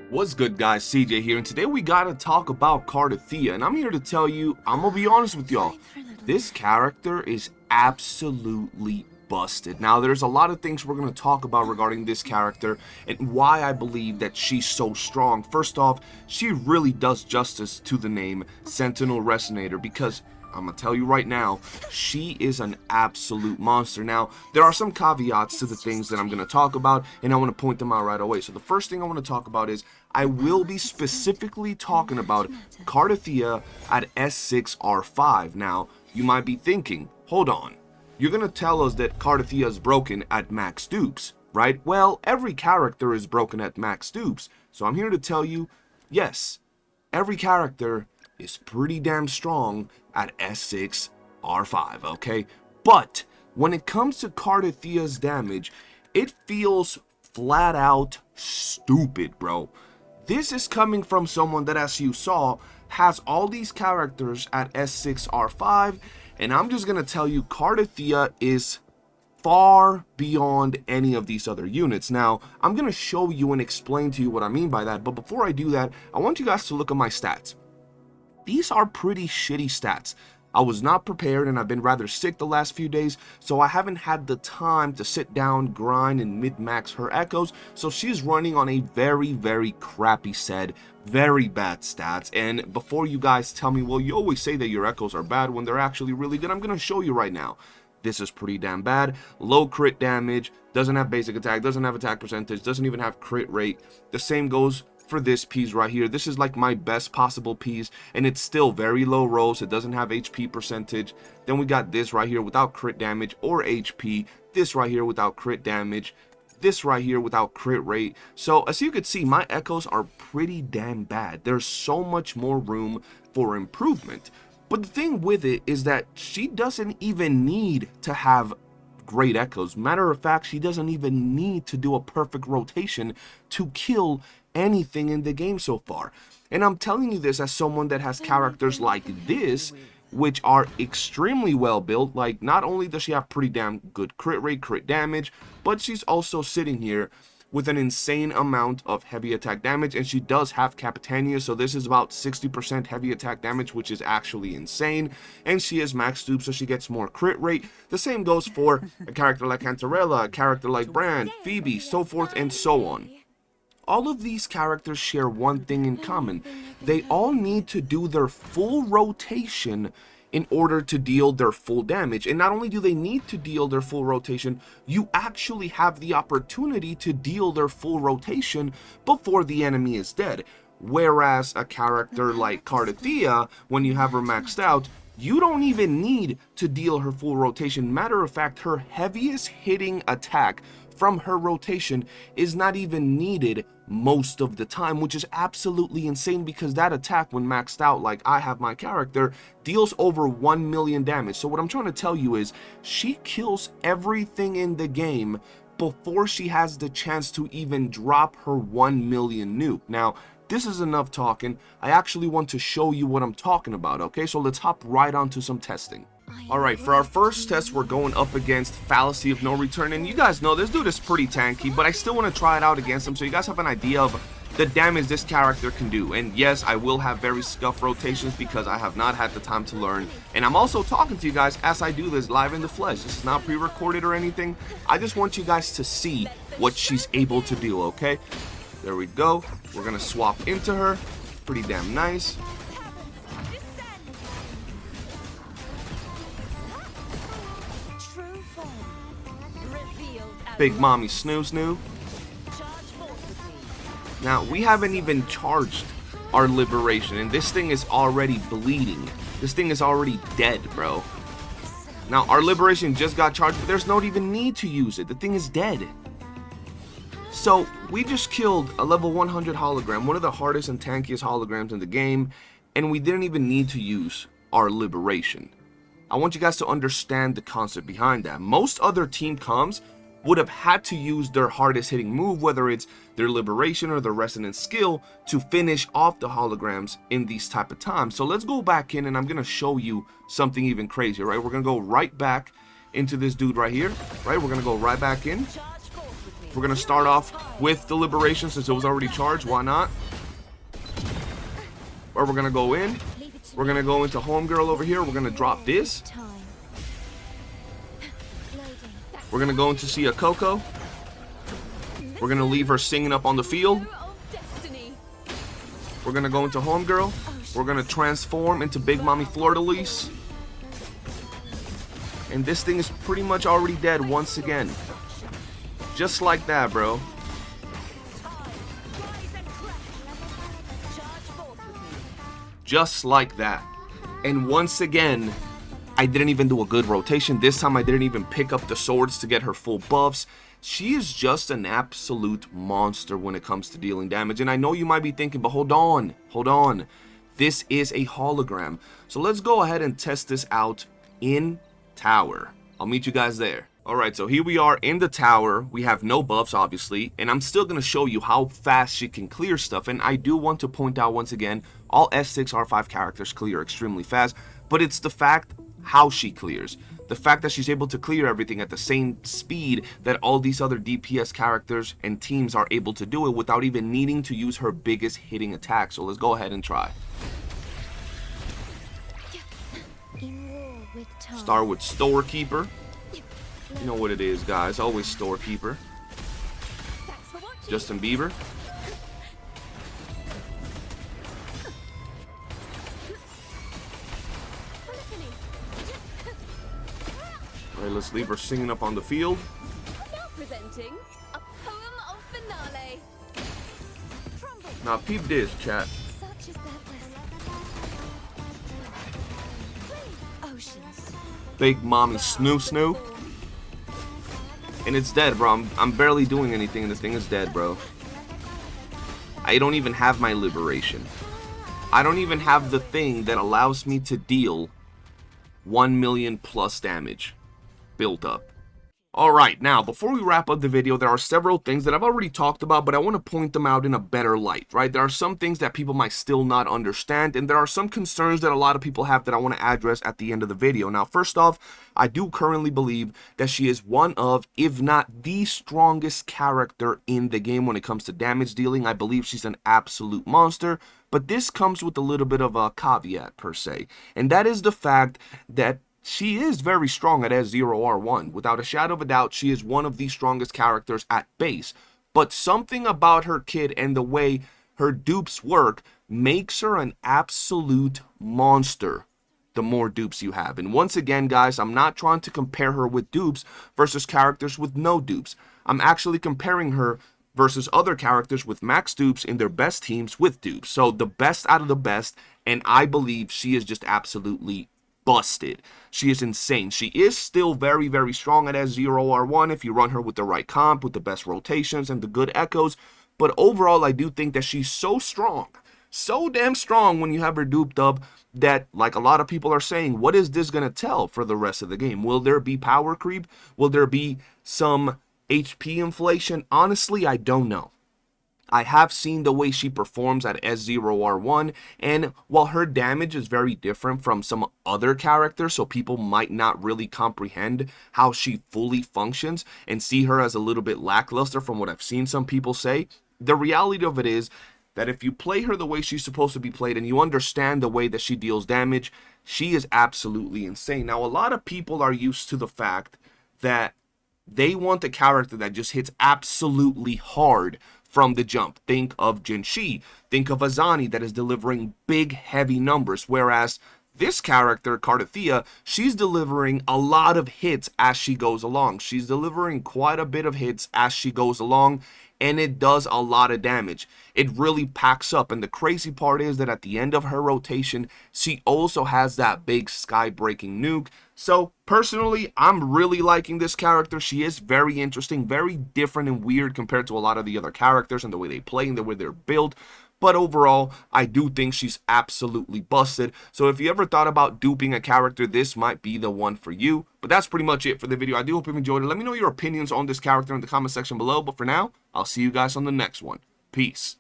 What's good, guys? CJ here, and today we gotta talk about Cartethyia, and I'm here to tell you, I'm gonna be honest with y'all, this character is absolutely busted. Now, there's a lot of things we're gonna talk about regarding this character and why I believe that she's so strong. First off, she really does justice to the name Sentinel Resonator, because I'm gonna tell you right now, she is an absolute monster. Now, there are some caveats to the things that I'm gonna talk about, and I want to point them out right away. So the first thing I want to talk about is I will be specifically talking about Cartethyia at S6R5. Now, you might be thinking, hold on, you're gonna tell us that Cartethyia is broken at max dupes, right? Well, every character is broken at max dupes, so I'm here to tell you, yes, every character is pretty damn strong at S6R5, okay? But when it comes to Cartethyia's damage, it feels flat out stupid, bro. This is coming from someone that, as you saw, has all these characters at S6R5, and I'm just gonna tell you, Cartethyia is far beyond any of these other units. Now, I'm gonna show you and explain to you what I mean by that, but before I do that, I want you guys to look at my stats. These are pretty shitty stats. I was not prepared, and I've been rather sick the last few days, so I haven't had the time to sit down, grind, and mid-max her echoes, so she's running on a very, very crappy set, very bad stats. And before you guys tell me, well, you always say that your echoes are bad when they're actually really good, I'm gonna show you right now. This is pretty damn bad. Low crit damage, doesn't have basic attack, doesn't have attack percentage, doesn't even have crit rate. The same goes for this piece right here. This is like my best possible piece, and it's still very low rolls. It doesn't have HP percentage. Then we got this right here without crit damage or HP, this right here without crit damage, this right here without crit rate. So as you can see, my echoes are pretty damn bad. There's so much more room for improvement. But the thing with it is that she doesn't even need to have great echoes. Matter of fact, she doesn't even need to do a perfect rotation to kill anything in the game so far. And I'm telling you this as someone that has characters like this, which are extremely well built. Like, not only does she have pretty damn good crit rate, crit damage, but she's also sitting here with an insane amount of heavy attack damage, and she does have Cartethyia, so this is about 60% heavy attack damage, which is actually insane. And she is max dupe, so she gets more crit rate. The same goes for a character like Cantarella, a character like Brand, Phoebe, so forth and so on. All of these characters share one thing in common. They all need to do their full rotation in order to deal their full damage. And not only do they need to deal their full rotation, you actually have the opportunity to deal their full rotation before the enemy is dead. Whereas a character like Cartethyia, when you have her maxed out, you don't even need to deal her full rotation. Matter of fact, her heaviest hitting attack from her rotation is not even needed most of the time, which is absolutely insane, because that attack, when maxed out like I have my character, deals over 1 million damage. So what I'm trying to tell you is she kills everything in the game before she has the chance to even drop her 1 million nuke. Now, this is enough talking. I actually want to show you what I'm talking about, okay? So let's hop right onto some testing. Alright, for our first test, we're going up against Fallacy of No Return, and you guys know this dude is pretty tanky, but I still want to try it out against him so you guys have an idea of the damage this character can do. And yes, I will have very scuffed rotations because I have not had the time to learn, and I'm also talking to you guys as I do this live in the flesh. This is not pre-recorded or anything. I just want you guys to see what she's able to do, okay? There we go. We're gonna swap into her. Pretty damn nice. Big mommy snoo snoo. Now, we haven't even charged our liberation, and this thing is already bleeding. This thing is already dead, bro. Now, our liberation just got charged, but there's no even need to use it. The thing is dead. So, we just killed a level 100 hologram, one of the hardest and tankiest holograms in the game, and we didn't even need to use our liberation. I want you guys to understand the concept behind that. Most other team comms would have had to use their hardest hitting move, whether it's their liberation or their resonance skill, to finish off the holograms in these type of times. So let's go back in, and I'm gonna show you something even crazier, right? We're gonna go right back into this dude right here, right? We're gonna go right back in. We're going to start off with the Liberation since it was already charged. Why not? Or we're going to go in. We're going to go into Homegirl over here. We're going to drop this. We're going to go into see a Coco. We're going to leave her singing up on the field. We're going to go into Homegirl. We're going to transform into Big Mommy Fleur-de-Lis. And this thing is pretty much already dead once again. Just like that, bro. Just like that. And once again, I didn't even do a good rotation. This time I didn't even pick up the swords to get her full buffs. She is just an absolute monster when it comes to dealing damage. And I know you might be thinking, but hold on. This is a hologram. So let's go ahead and test this out in tower. I'll meet you guys there. Alright, so here we are in the tower. We have no buffs, obviously, and I'm still going to show you how fast she can clear stuff. And I do want to point out once again, all S6, R5 characters clear extremely fast, but it's the fact how she clears. The fact that she's able to clear everything at the same speed that all these other DPS characters and teams are able to do it without even needing to use her biggest hitting attack. So let's go ahead and try. Start with Storekeeper. You know what it is, guys. Always Storekeeper. Justin Bieber. Alright, let's leave her singing up on the field. Now presenting a poem of finale. Now peep this, chat. Such is their bliss. Oceans. Big Mommy Snoo. And it's dead, bro. I'm barely doing anything and this thing is dead, bro. I don't even have my Liberation. I don't even have the thing that allows me to deal 1 million plus damage built up. Alright, now before we wrap up the video, there are several things that I've already talked about, but I want to point them out in a better light, right? There are some things that people might still not understand, and there are some concerns that a lot of people have that I want to address at the end of the video. Now, first off, I do currently believe that she is one of, if not the strongest character in the game when it comes to damage dealing. I believe she's an absolute monster, but this comes with a little bit of a caveat per se, and that is the fact that she is very strong at S0R1. Without a shadow of a doubt, she is one of the strongest characters at base. But something about her kit and the way her dupes work makes her an absolute monster the more dupes you have. And once again, guys, I'm not trying to compare her with dupes versus characters with no dupes. I'm actually comparing her versus other characters with max dupes in their best teams with dupes. So the best out of the best, and I believe she is just absolutely busted. She is insane. She is still very, very strong at S0R1 if you run her with the right comp, with the best rotations and the good echoes. But overall, I do think that she's so strong, so damn strong when you have her duped up that, like a lot of people are saying, what is this going to tell for the rest of the game? Will there be power creep? Will there be some HP inflation? Honestly, I don't know. I have seen the way she performs at S0R1, and while her damage is very different from some other characters, so people might not really comprehend how she fully functions and see her as a little bit lackluster from what I've seen some people say, the reality of it is that if you play her the way she's supposed to be played and you understand the way that she deals damage, she is absolutely insane. Now, a lot of people are used to the fact that they want a character that just hits absolutely hard from the jump. Think of Jinshi, think of Azani that is delivering big heavy numbers, whereas this character, Cartethyia, she's delivering a lot of hits as she goes along. She's delivering quite a bit of hits as she goes along, and it does a lot of damage. It really packs up, and the crazy part is that at the end of her rotation, she also has that big sky-breaking nuke. So, personally, I'm really liking this character. She is very interesting, very different and weird compared to a lot of the other characters and the way they play and the way they're built. But overall, I do think she's absolutely busted. So if you ever thought about duping a character, this might be the one for you. But that's pretty much it for the video. I do hope you enjoyed it. Let me know your opinions on this character in the comment section below. But for now, I'll see you guys on the next one. Peace.